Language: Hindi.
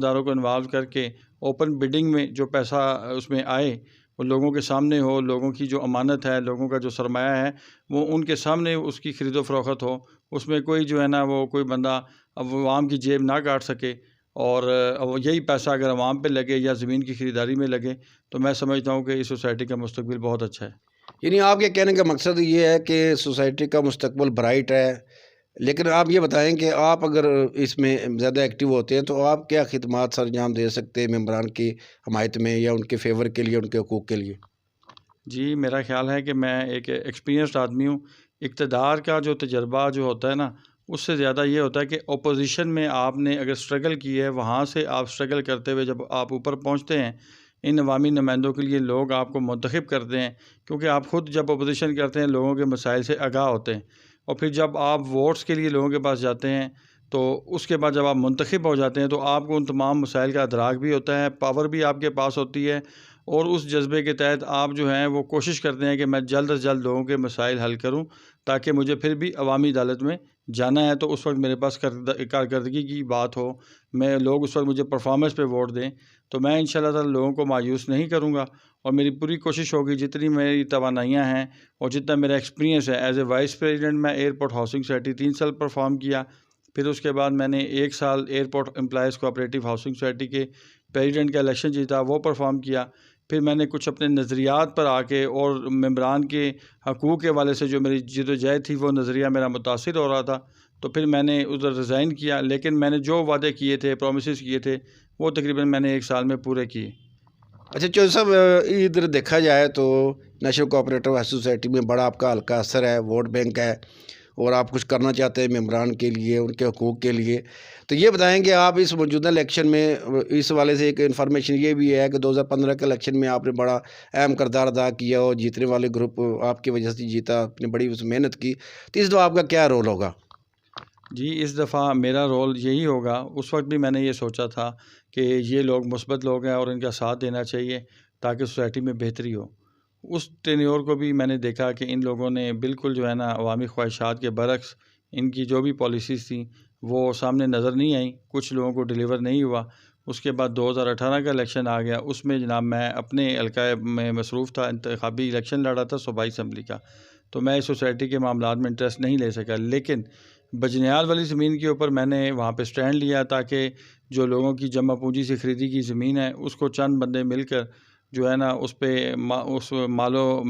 दारों को इन्वॉल्व करके ओपन बिडिंग में जो पैसा उसमें आए वो लोगों के सामने हो, लोगों की जो अमानत है, लोगों का जो सरमाया है वो उनके सामने उसकी ख़रीदो फ़रोख्त हो। उसमें कोई जो है ना वो कोई बंदा अब आवाम की जेब ना काट सके और यही पैसा अगर अवाम पे लगे या ज़मीन की ख़रीदारी में लगे तो मैं समझता हूँ कि इस सोसाइटी का मुस्तकबिल बहुत अच्छा है। यानी आपके कहने का मकसद ये है कि सोसाइटी का मुस्तकबिल ब्राइट है। लेकिन आप ये बताएँ कि आप अगर इसमें ज़्यादा एक्टिव होते हैं, तो आप क्या खिदमात सरअंजाम दे सकते हैं मेंबरान की हमायत में या उनके फ़ेवर के लिए, उनके हकूक़ के लिए? जी, मेरा ख़्याल है कि मैं एक एक्सपीरियंस्ड आदमी हूँ। इक़्तिदार का जो तजर्बा जो होता है ना, उससे ज़्यादा ये होता है कि अपोज़िशन में आपने अगर स्ट्रगल की है, वहाँ से आप स्ट्रगल करते हुए जब आप ऊपर पहुँचते हैं, इन अवामी नुमाइंदों के लिए लोग आपको मुंतख़िब करते हैं, क्योंकि आप ख़ुद जब अपोज़िशन करते हैं, लोगों के मसाइल से आगाह होते हैं। और फिर जब आप वोट्स के लिए लोगों के पास जाते हैं, तो उसके बाद जब आप मुंतख़िब हो जाते हैं, तो आपको उन तमाम मसाइल का अदराक भी होता है, पावर भी आपके पास होती है और उस जज़्बे के तहत आप जो हैं वो कोशिश करते हैं कि मैं जल्द से जल्द लोगों के मसाइल हल करूँ, ताकि मुझे फिर भी अवामी अदालत में जाना है तो उस वक़्त मेरे पास कारकर्दगी की बात हो, मैं लोग उस वक़्त मुझे परफ़ॉर्मेंस पे वोट दें, तो मैं इंशाअल्लाह ताला लोगों को मायूस नहीं करूँगा और मेरी पूरी कोशिश होगी जितनी मेरी तवानाइयाँ हैं और जितना मेरा एक्सपीरियंस है एज़ ए वाइस प्रेज़िडेंट मैं एयरपोर्ट हाउसिंग सोसाइटी 3 साल परफ़ॉर्म किया। फिर उसके बाद मैंने 1 साल airport employees cooperative housing society के प्रेज़िडेंट का इलेक्शन जीता, वो परफ़ॉर्म किया। फिर मैंने कुछ अपने नज़रियात पर आके और मेंबरान के हकूक़ के हवाले से जो मेरी जद्दोजहद थी वो नज़रिया मेरा मुतासिर हो रहा था, तो फिर मैंने उधर रिज़ाइन किया। लेकिन मैंने जो वादे किए थे, प्रोमिसेस किए थे, वो तकरीबन मैंने 1 साल में पूरे किए। अच्छा चौधरी साहब, इधर देखा जाए तो नेशनल कोऑपरेटिव हाउसिंग सोसाइटी में बड़ा आपका हल्का असर है, वोट बैंक है और आप कुछ करना चाहते हैं मेंबरान के लिए, उनके हकूक़ के लिए। तो ये बताएँ कि आप इस मौजूदा इलेक्शन में इस हवाले से एक इन्फॉर्मेशन ये भी है कि 2015 के इलेक्शन में आपने बड़ा अहम किरदार अदा किया और जीतने वाले ग्रुप आपकी वजह से जीता, आपने बड़ी उस मेहनत की। तो इस दफ़ा आपका क्या रोल होगा? जी, इस दफ़ा मेरा रोल यही होगा, उस वक़्त भी मैंने ये सोचा था कि ये लोग मुस्बत लोग हैं और इनका साथ देना चाहिए ताकि सोसाइटी में बेहतरी हो। उस टेन्योर को भी मैंने देखा कि इन लोगों ने बिल्कुल जो है ना अवामी ख्वाहिशात के बरक्स इनकी जो भी पॉलिसीज़ थी, वो सामने नज़र नहीं आई, कुछ लोगों को डिलीवर नहीं हुआ। उसके बाद 2018 का इलेक्शन आ गया, उसमें जनाब मैं अपने हल्का में मसरूफ़ था, इंतखाबी इलेक्शन लड़ा था सूबाई असम्बली का, तो मैं इस सोसाइटी के मामलात में इंटरेस्ट नहीं ले सका। लेकिन बजनियाल वाली ज़मीन के ऊपर मैंने वहाँ पे स्टैंड लिया ताकि जो लोगों की जमा पूँजी से ख़रीदी की ज़मीन है, उसको चंद बंदे मिलकर जो है ना उस पे उस मालो